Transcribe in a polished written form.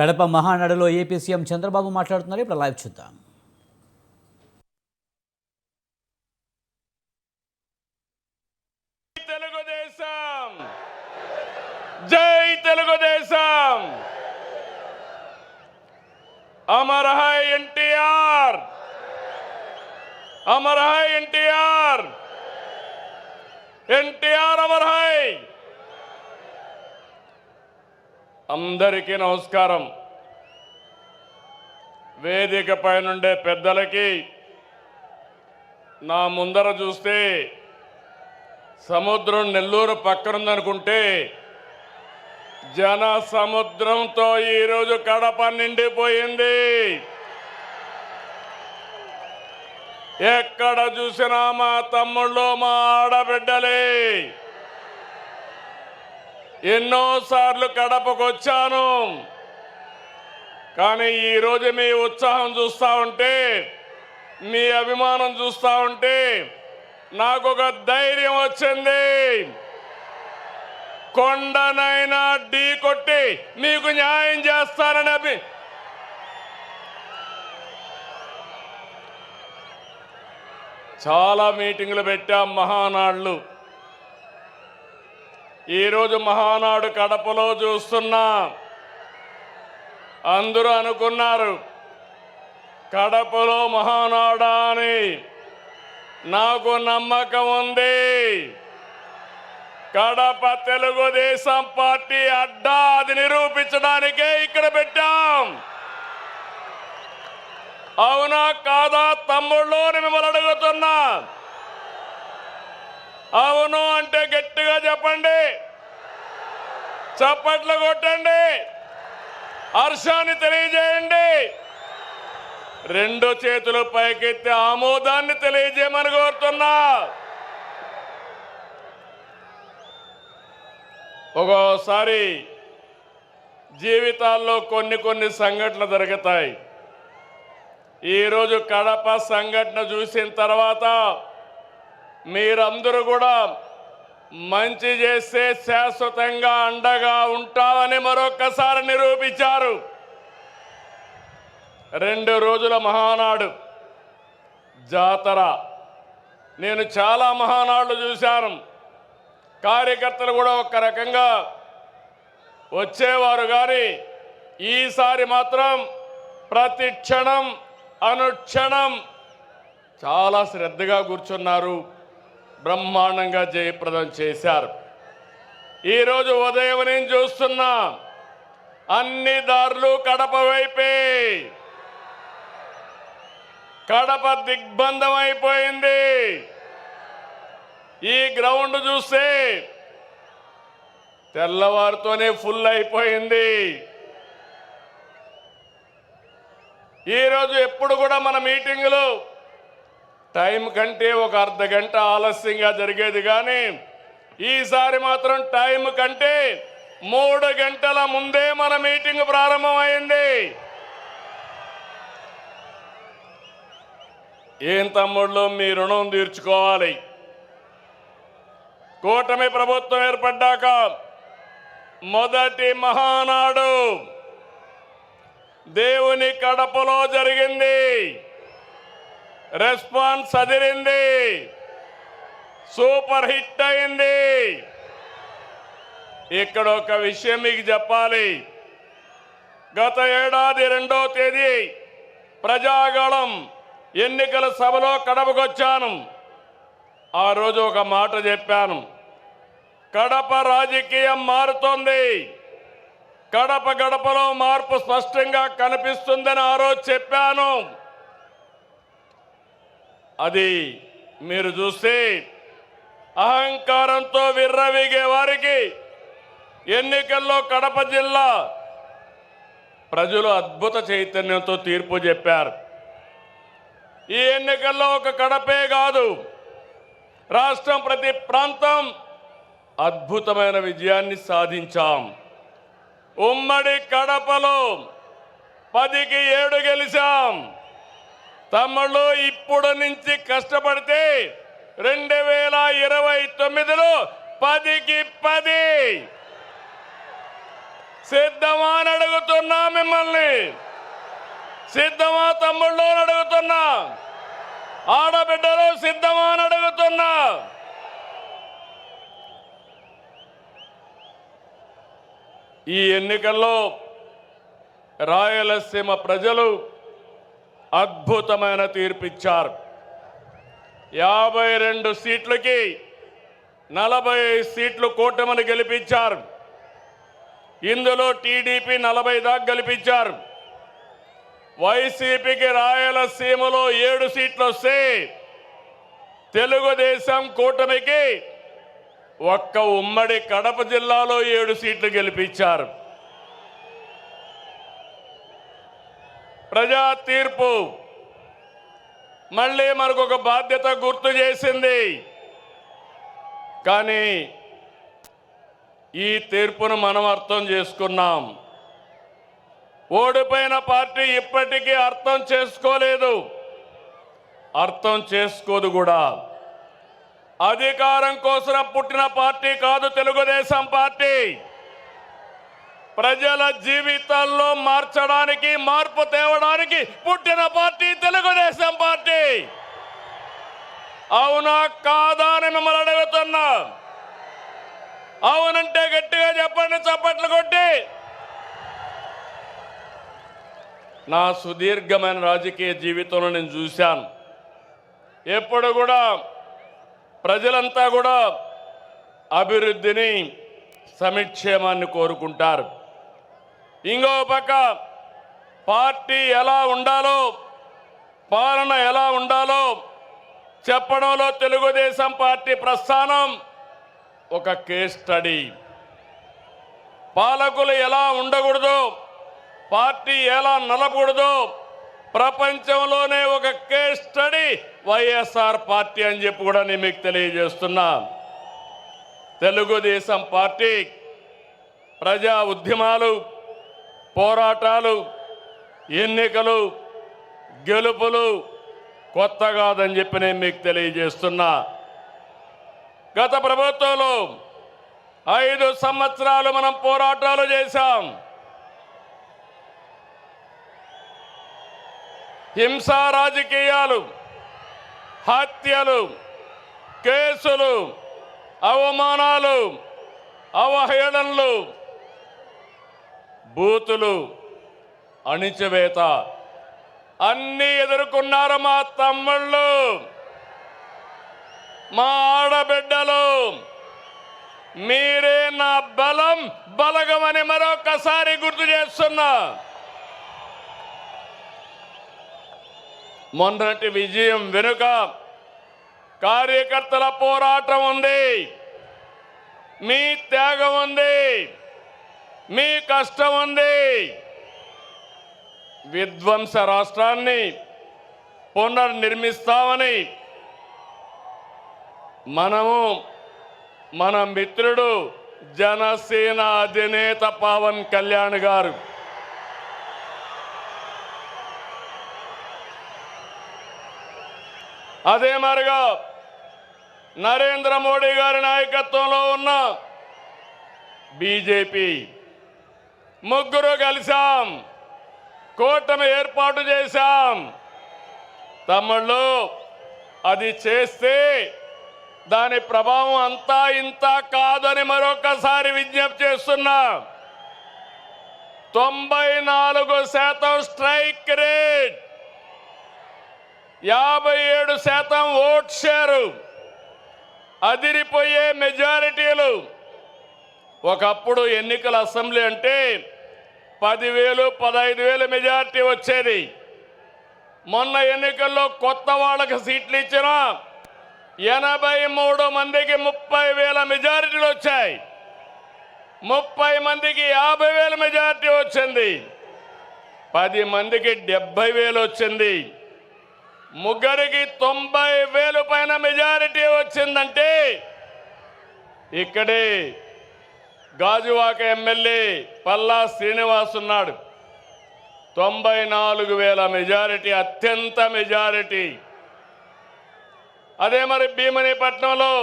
కడప మహానాడులో AP CM Chandrababu మాట్లాడుతున్నారు. ఇప్పుడు లైవ్ చూద్దాం. తెలుగుదేశం జై Telugu Desam, Amar high NTR, Amar high NTR, NTR Amar high. అందరికీ నమస్కారం. వేదిక పైనుండే పెద్దలకి, నా ముందర చూస్తే సముద్రం నెల్లూరు పక్కనుందనుకుంటే జన సముద్రంతో ఈరోజు కడప నిండిపోయింది. ఎక్కడ చూసినా మా తమ్ముళ్ళు, మా ఆడబిడ్డలే. ఎన్నోసార్లు కడపకు వచ్చాను, కానీ ఈరోజు మీ ఉత్సాహం చూస్తూ ఉంటే, మీ అభిమానం చూస్తూ ఉంటే నాకు ఒక ధైర్యం వచ్చింది. కొండనైనా ఢీ కొట్టి మీకు న్యాయం చేస్తానని చాలా మీటింగులు పెట్టాం, మహానాడులు. ఈరోజు మహానాడు కడపలో చూస్తున్నా. అందరూ అనుకున్నారు కడపలో మహానాడా అని. నాకు నమ్మకం ఉంది. కడప తెలుగుదేశం పార్టీ అడ్డా, అది నిరూపించడానికే ఇక్కడ పెట్టాం. అవునా కాదా తమ్ముళ్ళు మిమ్మల్ని అడుగుతున్నా? అవును అంటే గట్టిగా చెప్పండి, చప్పట్లు కొట్టండి, హర్షాన్ని తెలియజేయండి. రెండు చేతులు పైకెత్తి ఆమోదాన్ని తెలియజేయమని కోరుతున్నా. ఒక్కోసారి జీవితాల్లో కొన్ని సంఘటనలు జరుగుతాయి. ఈరోజు కడప సంఘటన చూసిన తర్వాత మీరందరూ కూడా మంచి చేస్తే శాశ్వతంగా అండగా ఉంటామని మరొక్కసారి నిరూపించారు. 2 రోజుల మహానాడు జాతర. నేను చాలా మహానాడులు చూశాను. కార్యకర్తలు కూడా ఒక రకంగా వచ్చేవారు, కానీ ఈసారి మాత్రం ప్రతి క్షణం అనుక్షణం చాలా శ్రద్ధగా కూర్చున్నారు. బ్రహ్మాండంగా జయప్రదం చేశారు. ఈరోజు ఉదయం నేను చూస్తున్నా, అన్ని దారులు కడప వైపే. కడప దిగ్బంధం అయిపోయింది. ఈ గ్రౌండ్ చూస్తే తెల్లవారితోనే ఫుల్ అయిపోయింది. ఈరోజు ఎప్పుడు కూడా మన మీటింగులు టైం కంటే ఒక అర్ధ గంట ఆలస్యంగా జరిగేది, కానీ ఈసారి మాత్రం టైం కంటే 3 గంటల ముందే మన మీటింగ్ ప్రారంభమైంది. ఏం తమ్ముళ్ళు, మీ రుణం తీర్చుకోవాలి. కూటమి ప్రభుత్వం ఏర్పడ్డాక మొదటి మహానాడు దేవుని కడపలో జరిగింది. రెస్పాన్స్ అదిరింది, సూపర్ హిట్ అయింది. ఇక్కడ ఒక విషయం మీకు చెప్పాలి. గత ఏడాది 2వ తేదీ ప్రజాగళం ఎన్నికల సభలో కడపకొచ్చాను. ఆ రోజు ఒక మాట చెప్పాను, కడప రాజకీయం మారుతోంది, కడప గడపలో మార్పు స్పష్టంగా కనిపిస్తుందని ఆ రోజు చెప్పాను. అది మీరు చూస్తే అహంకారంతో విర్రవీగే వారికి ఎన్నికల్లో కడప జిల్లా ప్రజలు అద్భుత చైతన్యంతో తీర్పు చెప్పారు. ఈ ఎన్నికల్లో ఒక కడపే కాదు, రాష్ట్రం ప్రతి ప్రాంతం అద్భుతమైన విజయాన్ని సాధించాం. ఉమ్మడి కడపలో 10కి 7 గెలిచాం. తమ్ముళ్ళు, ఇప్పుడు నుంచి కష్టపడితే 2029లో 10కి 10 సిద్ధమా అని అడుగుతున్నా మిమ్మల్ని. సిద్ధమా తమ్ముళ్ళు అని అడుగుతున్నా, ఆడబిడ్డలు సిద్ధమా అని అడుగుతున్నా. ఈ ఎన్నికల్లో రాయలసీమ ప్రజలు అద్భుతమైన తీర్పిచ్చారు. 52 సీట్లకి 40 సీట్లు కూటమిని గెలిపించారు. ఇందులో టీడీపీ 40 దాకా గెలిపించారు. వైసీపీకి రాయలసీమలో 7 సీట్లు వస్తే తెలుగుదేశం కూటమికి ఒక్క ఉమ్మడి కడప జిల్లాలో 7 సీట్లు గెలిపించారు. ప్రజా తీర్పు మళ్ళీ మనకు ఒక బాధ్యత గుర్తు చేసింది. కానీ ఈ తీర్పును మనం అర్థం చేసుకున్నాం. ఓడిపోయిన పార్టీ ఇప్పటికీ అర్థం చేసుకోలేదు, అర్థం చేసుకోదు కూడా. అధికారం కోసం పుట్టిన పార్టీ కాదు తెలుగుదేశం పార్టీ. ప్రజల జీవితాల్లో మార్చడానికి, మార్పు తేవడానికి పుట్టిన పార్టీ తెలుగుదేశం పార్టీ. అవునా కాదా అని మిమ్మల్ని అడుగుతున్నా. అవునంటే గట్టిగా చెప్పండి, చప్పట్లు కొట్టి. నా సుదీర్ఘమైన రాజకీయ జీవితంలో నేను చూశాను, ఎప్పుడు కూడా ప్రజలంతా కూడా అభివృద్ధిని, సంక్షేమాన్ని కోరుకుంటారు. ఇంకో పక్క పార్టీ ఎలా ఉండాలో, పాలన ఎలా ఉండాలో చెప్పడంలో తెలుగుదేశం పార్టీ ప్రస్థానం ఒక కేస్ స్టడీ. పాలకులు ఎలా ఉండకూడదు, పార్టీ ఎలా నలపకూడదు ప్రపంచంలోనే ఒక కేస్ స్టడీ వైఎస్ఆర్ పార్టీ అని చెప్పి కూడా నేను మీకు తెలియజేస్తున్నా. తెలుగుదేశం పార్టీ ప్రజా ఉద్యమాలు, పోరాటాలు, ఎన్నికలు, గెలుపులు కొత్త కాదని చెప్పి నేను మీకు తెలియజేస్తున్నా. గత ప్రభుత్వంలో 5 సంవత్సరాలు మనం పోరాటాలు చేశాం. హింసా రాజకీయాలు, హత్యలు, కేసులు, అవమానాలు, అవహేళనలు, బూతులు, అణిచివేత అన్నీ ఎదుర్కొన్నారు మా తమ్ముళ్ళు, మా ఆడబిడ్డలు. మీరే నా బలం, బలగమని మరొకసారి గుర్తు చేస్తున్నా. మొన్నటి విజయం వెనుక కార్యకర్తల పోరాటం ఉంది, మీ త్యాగం ఉంది, మీ కష్టం ఉంది. విధ్వంస రాష్ట్రాన్ని పునర్నిర్మిస్తామని మన మిత్రుడు జనసేన అధినేత పవన్ కళ్యాణ్ గారు అదే మరిగా నరేంద్ర మోడీ గారి నాయకత్వంలో ఉన్న బీజేపీ ముగ్గురు కలిసాం, కూటమి ఏర్పాటు చేశాం. తమ్ముళ్ళు, అది చేస్తే దాని ప్రభావం అంతా ఇంత కాదని మరొకసారి విజ్ఞప్తి చేస్తున్నా. 94% స్ట్రైక్ రేట్, 57% ఓట్ షేరు, అదిరిపోయే మెజారిటీలు. ఒకప్పుడు ఎన్నికల అసెంబ్లీ అంటే 10,000, 15,000 మెజారిటీ వచ్చేది. మొన్న ఎన్నికల్లో కొత్త వాళ్ళకి సీట్లు ఇచ్చిన 83 మందికి 30,000 మెజారిటీలు వచ్చాయి. 30 మందికి 50,000 మెజారిటీ వచ్చింది. 10 మందికి 70,000 వచ్చింది. ముగ్గురికి 90,000 పైన మెజారిటీ వచ్చిందంటే ఇక్కడే గాజువాక ఎమ్మెల్యే పల్లా శ్రీనివాస్ ఉన్నాడు. 94,000 మెజారిటీ, అత్యంత మెజారిటీ. అదే మరి భీమనిపట్నంలో